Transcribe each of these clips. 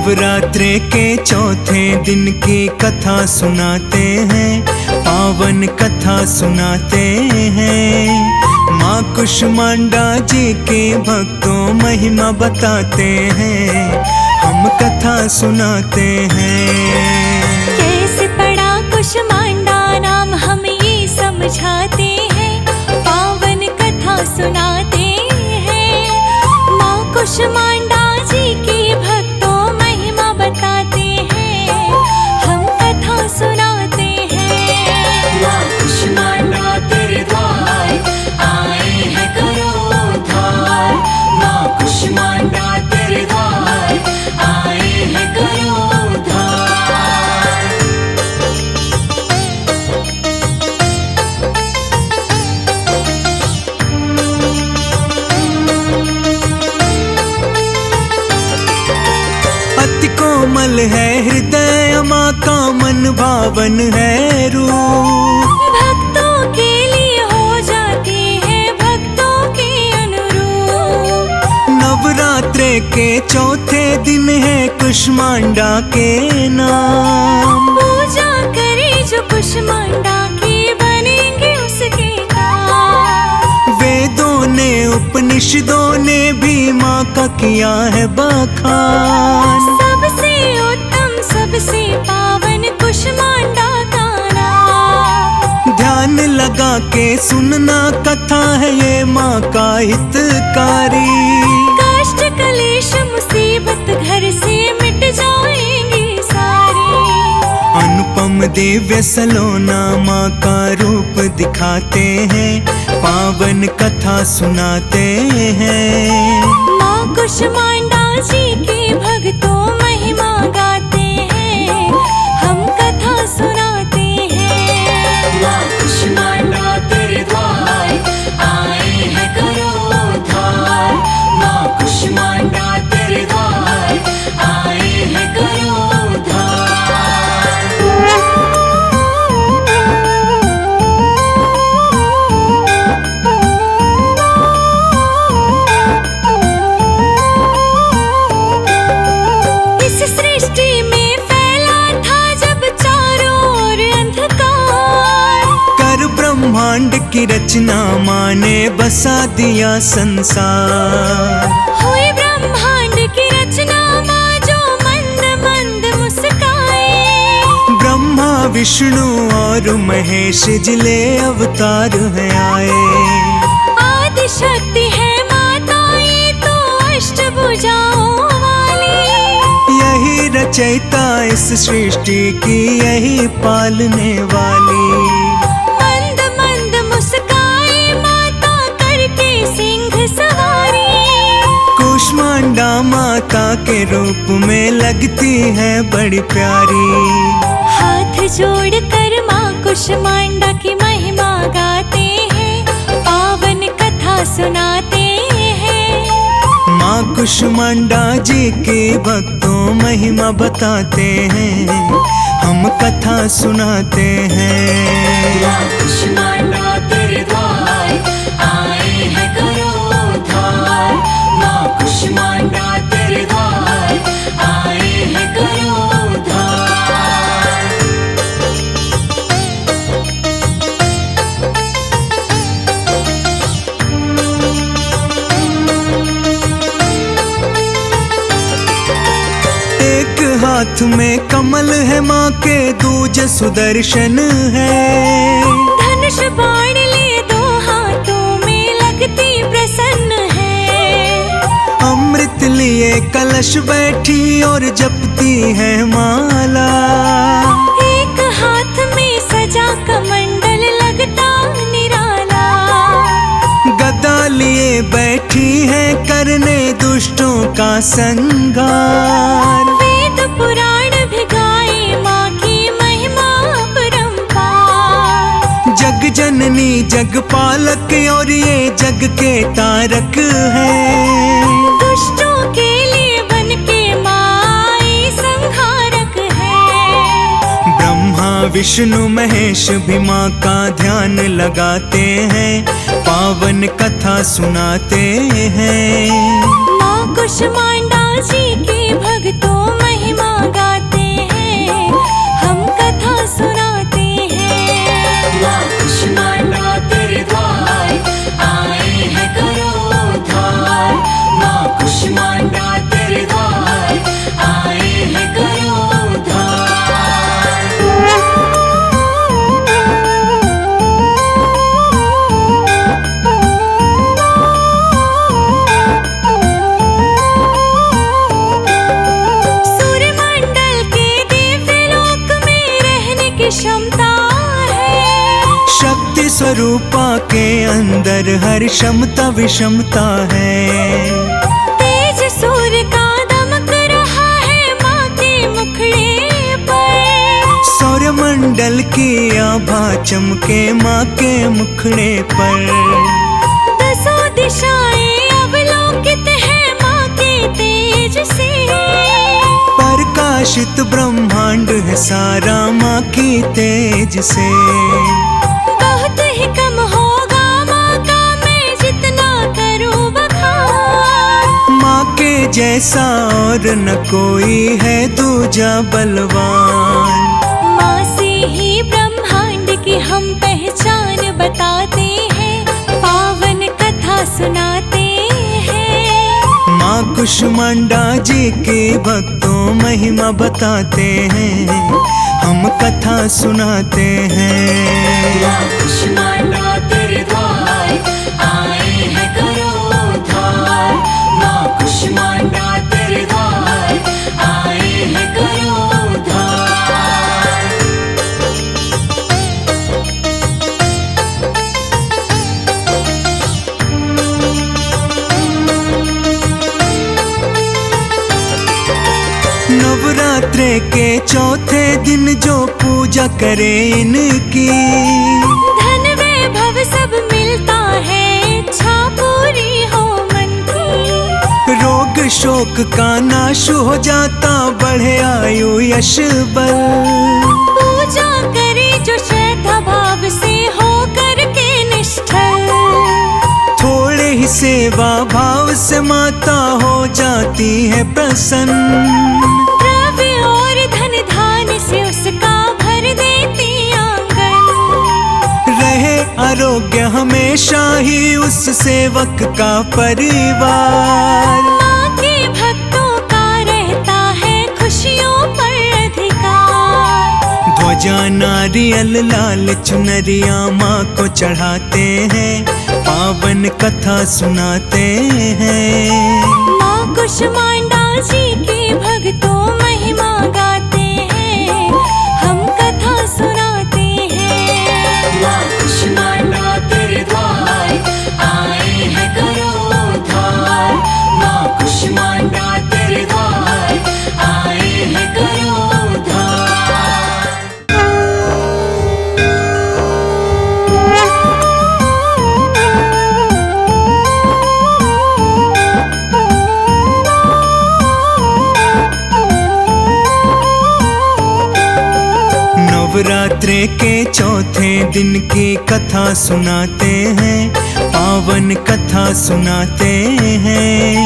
नवरात्रे के चौथे दिन की कथा सुनाते हैं, पावन कथा सुनाते हैं। माँ कुष्मांडा जी के भक्तों महिमा बताते हैं, हम कथा सुनाते हैं। कैसे पड़ा कुष्मांडा नाम हम ये समझाते हैं, पावन कथा सुनाते हैं। माँ कुष्मांडा जी के भक्तों महिमा बताते हैं, हम कथा सुनाते हैं। माँ कुष्मांडा तेरे द्वार आए हैं करो उद्धार। माँ कुष्मांडा तेरे द्वार आए हैं करो उद्धार। अति कोमल है हृदय माँ का, मन भावन है रूप। भक्तों के लिए हो जाते हैं भक्तों के अनुरूप। नवरात्रे के चौथे दिन है कुष्मांडा के नाम। पूजा करे जो कुष्मांडा के, बनेंगे उसके काम। वेदों ने उपनिषदों ने भी माँ का किया है बखान। सबसे उत्तम सबसे पावन कुष्मांडा का नाम। ध्यान लगा के सुनना कथा है ये माँ का हितकारी। कष्ट कलेश मुसीबत घर से मिट जाएंगी सारी। अनुपम दिव्य सलोना माँ का रूप दिखाते हैं, पावन कथा सुनाते हैं। माँ कुष्मांडा जी के भक्तों महिमा गाते हैं, हम कथा सुनाते हैं। माँ कुष्मांडा तेरे द्वार आए हैं करो उद्धार। माँ कुष्मांडा तेरे द्वार आए हैं करो उद्धार। इस सृष्टि में फैला था जब चारों ओर अंधकार। कर ब्रह्मांड की रचना माँ ने बसा दिया संसार। हुई ब्रह्मांड की रचना माँ जो मंद मंद मुस्काए। ब्रह्मा विष्णु और महेश जिले अवतार हैं आए। आदि शक्ति है माता ये तो अष्टभुजाओं वाली। यही रचयिता इस सृष्टि की, यही पालने वाली। मंद मंद मुस्काए माता करके सिंह सवारी। कुष्मांडा माता के रूप में लगती है बड़ी प्यारी। हाथ जोड़कर माँ कुष्मांडा की महिमा गाते हैं, पावन कथा सुनाते हैं। माँ कुष्मांडा जी के भक्तों महिमा बताते हैं, हम कथा सुनाते हैं। माँ कुष्मांडा तेरे द्वार आए हैं करो उद्धार। माँ कुष्मांडा तेरे द्वार आए हैं करो उद्धार। एक हाथ में कमल है माँ के, दूज सुदर्शन है। धनुष बाण लिए दो हाथों में लगती प्रसन्न है। अमृत लिए कलश बैठी और जपती है माला। एक हाथ में सजा कमंडल लगता निराला। गदा लिए बैठी है करने दुष्टों का संहार। वेद पुराण भी गाए माँ की महिमा अपरंपार। जग जननी जग पालक और ये जग के तारक है। दुष्टों के लिए बन के माई संहारक है। ब्रह्मा विष्णु महेश भी माँ का ध्यान लगाते हैं, पावन कथा सुनाते हैं। माँ कुष्मांडा जी के भक्तों में स्वरूपा के अंदर हर क्षमता विषमता है। तेज सूर्य का दमक रहा है माँ के मुखड़े पर। सौरमंडल की आभा चमके माँ के मुखड़े पर। दसों दिशाएं अवलोकित है माँ के तेज से। प्रकाशित ब्रह्मांड है सारा माँ की तेज से। बहुत ही कम होगा माँ का मैं जितना करूँ बखान। माँ के जैसा और न कोई है दूजा बलवान। माँ से ही ब्रह्मांड की हम पहचान बताते हैं, पावन कथा सुनाते हैं। माँ कुष्मांडा जी के भक्तों महिमा बताते हैं, हम कथा सुनाते हैं। माँ कुष्मांडा तेरे द्वार आए हैं करो उद्धार। माँ कुष्मांडा तेरे द्वार आए हैं करो उद्धार। नवरात्रे के चौथे दिन जो पूजा करे इनकी, धन वैभव सब मिलता है, इच्छा पूरी हो मन की। रोग शोक का नाश हो जाता, बढ़े आयु यश बल। पूजा करे जो श्रद्धा भाव से हो करके निष्ठल। थोड़े ही सेवा भाव से माता हो जाती है प्रसन्न। द्रव्य और धन धान से उसका भर देती आंगन। रहे आरोग्य हमेशा ही उस सेवक का परिवार। माँ के भक्तों का रहता है खुशियों पर अधिकार। ध्वजा नारियल लाल चुनरिया माँ को चढ़ाते हैं, पावन कथा सुनाते हैं। माँ कुष्मांडा जी के भक्तों महिमा गाते हैं, हम कथा सुनाते हैं। माँ कुष्मांडा तेरे द्वार आए हैं करो उद्धार। माँ कुष्मांडा तेरे द्वार आए हैं करो उद्धार। नवरात्रे के चौथे दिन की कथा सुनाते हैं, पावन कथा सुनाते हैं।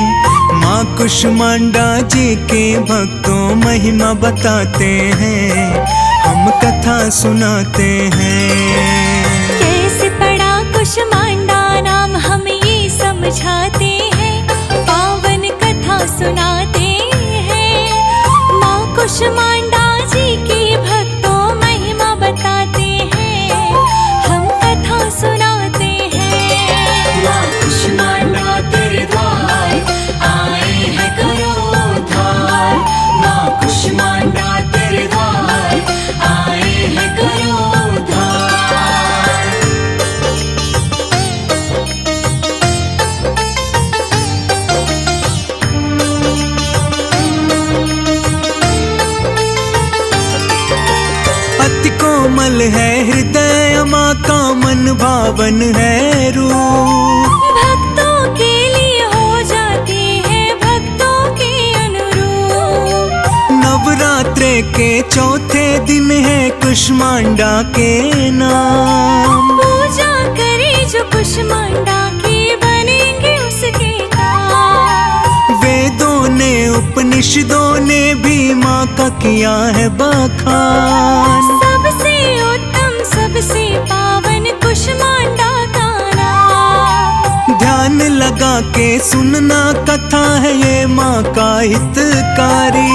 माँ कुष्मांडा जी के भक्तों महिमा बताते हैं, हम कथा सुनाते हैं। कैसे पड़ा कुष्मांडा नाम हम ये समझाते हैं, पावन कथा सुनाते हैं। माँ कुष्मांडा जी की भक्तों महिमा बताते हैं, हम कथा सुनाते हैं। माँ कुष्मांडा तेरे द्वार आए हैं करो उद्धार। माँ कुष्मांडा तेरे द्वार आए हैं करो उद्धार। अति कोमल है हृदय माँ का, मन भावन है रूप। भक्तों के लिए हो जाती है भक्तों के अनुरूप। नवरात्रे के चौथे दिन है कुष्मांडा के नाम। पूजा करे जो कुष्मांडा की बनेंगे उसके काम। वेदों ने उपनिषदों ने भी माँ का किया है बखान। सबसे उत्तम सबसे पावन कुष्मांडा का नाम। ध्यान लगा के सुनना कथा है ये माँ का हितकारी।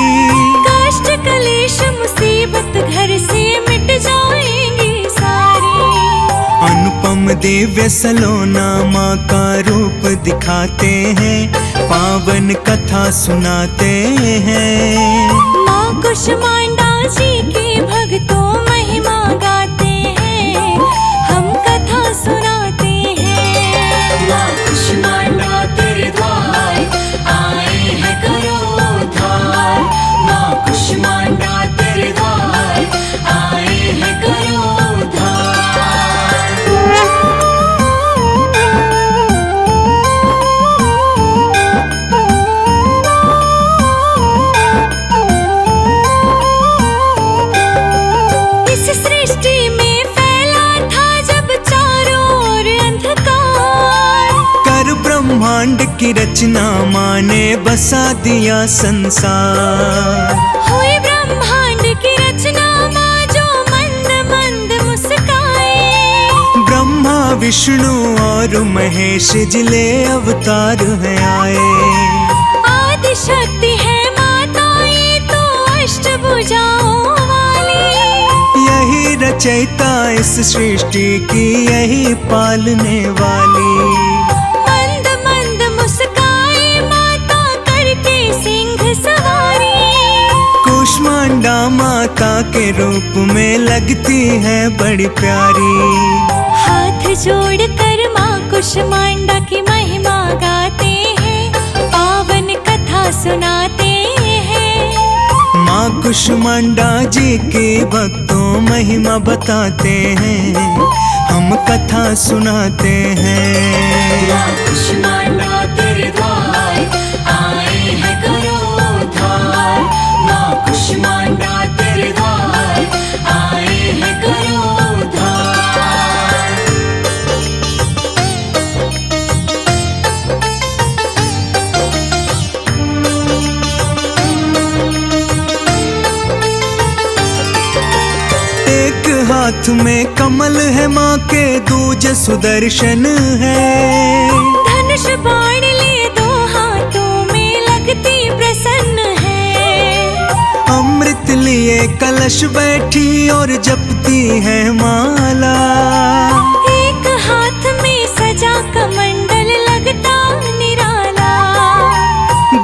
कष्ट कलेश मुसीबत घर से मिट जाएंगी सारी। अनुपम दिव्य सलोना माँ का रूप दिखाते हैं, पावन कथा सुनाते हैं। माँ कुष्मांडा जी के भक्तों महिमा गाते हैं, हम कथा ब्रह्मांड की रचना माँ ने बसा दिया संसार। हुई ब्रह्मांड की रचना माँ जो मंद मंद मुस्काए। ब्रह्मा विष्णु और महेश जिले अवतार हैं आए। आदि शक्ति है माता ये तो अष्टभुजाओं वाली। यही रचयिता इस सृष्टि की, यही पालने वाली। मंद मंद मुस्काए माता करके सिंह सवारी। कुष्मांडा माता के रूप में लगती है बड़ी प्यारी। हाथ जोड़कर माँ कुष्मांडा की महिमा गाते हैं, पावन कथा सुनाते हैं। माँ कुष्मांडा जी के भक्तों महिमा बताते हैं, हम कथा सुनाते हैं। माँ कुष्मांडा तेरे द्वार आए हैं करो उद्धार। माँ कुष्मांडा तेरे द्वार आए हैं करो उद्धार। एक हाथ में कमल है माँ के, दूज सुदर्शन है। धनुष बाण लिए दो हाथों में लगती प्रसन्न है। अमृत लिए कलश बैठी और जपती है माला। एक हाथ में सजा कमंडल लगता निराला।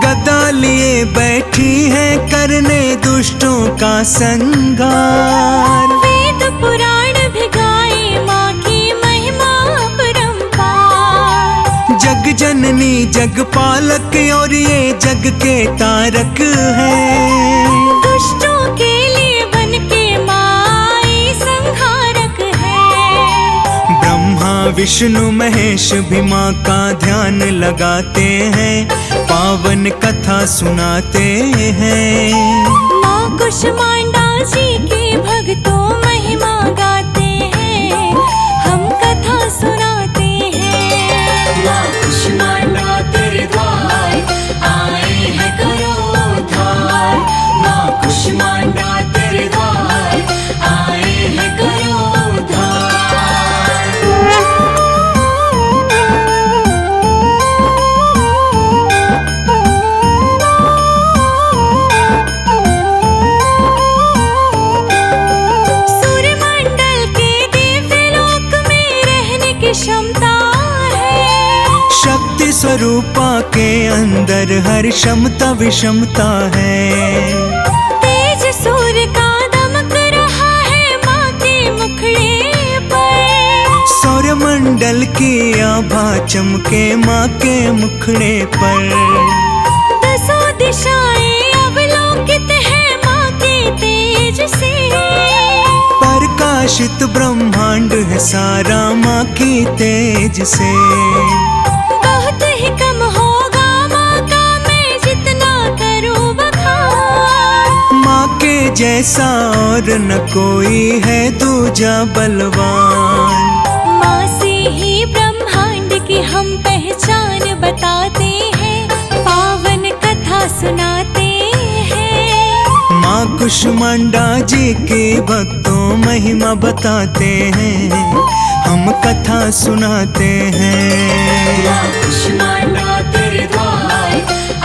गदा लिए बैठी है करने दुष्टों का संहार। वेद पुराण भी गाए माँ की महिमा अपरंपार। जग जननी जग पालक और ये जग के तारक है। दुष्टों के लिए बन के माई संहारक है। ब्रह्मा विष्णु महेश भी माँ का ध्यान लगाते हैं, पावन कथा सुनाते हैं। माँ कुष्मांडा जी के भक्तों महिमा गाते हैं, हम कथा सुनाते हैं। माँ कुष्मांडा तेरे द्वार आए हैं करो उद्धार। माँ कुष्मांडा तेरे द्वार आए हैं करो उद्धार। सूर्यमंडल के दिव्यलोक में रहने की क्षमता है। शक्ति स्वरूपा के अंदर हर क्षमता विषमता है। तेज सूर्य का दमक रहा है माँ के मुखड़े पर। सौरमंडल की आभा चमके माँ के मुखड़े पर। दसों दिशाएं अवलोकित है माँ के तेज से। प्रकाशित ब्रह्मांड है सारा माँ की तेज से। बहुत ही कम होगा माँ का मैं जितना करूँ बखान। माँ के जैसा और न कोई है दूजा बलवान। माँ से ही ब्रह्मांड की हम पहचान बताते हैं, पावन कथा सुनाते हैं। माँ कुष्मांडा जी के भक्तों महिमा बताते हैं, हम कथा सुनाते हैं। माँ कुष्मांडा तेरे द्वार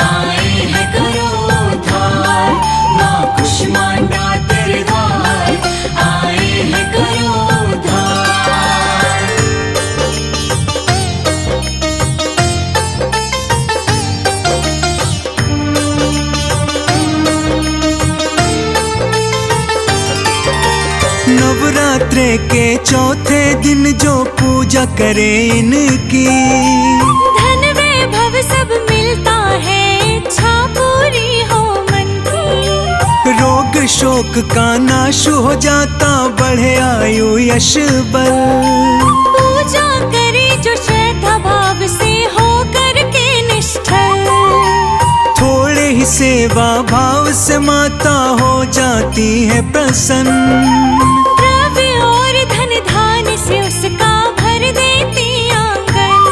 आए हैं करो उद्धार। माँ कुष्मांडा तेरे द्वार आए हैं करो उद्धार। नवरात्रे के चौथे दिन जो पूजा करे इनकी, धन वैभव सब मिलता है, इच्छा पूरी हो मन की। रोग शोक का नाश हो जाता, बढ़े आयु यश बल। पूजा करे जो श्रद्धा भाव से हो करके निष्ठल। थोड़े ही सेवा भाव से माता हो जाती है प्रसन्न। द्रव्य और धन धान से उसका भर देती आंगन।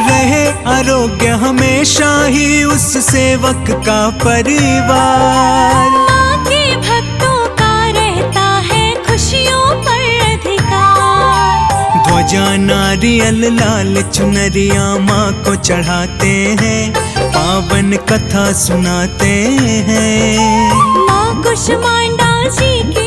रहे आरोग्य हमेशा ही उस सेवक का परिवार। माँ के भक्तों का रहता है खुशियों पर अधिकार। ध्वजा नारियल लाल चुनरिया माँ को चढ़ाते हैं, पावन कथा सुनाते हैं। माँ कुष्मांडा जी के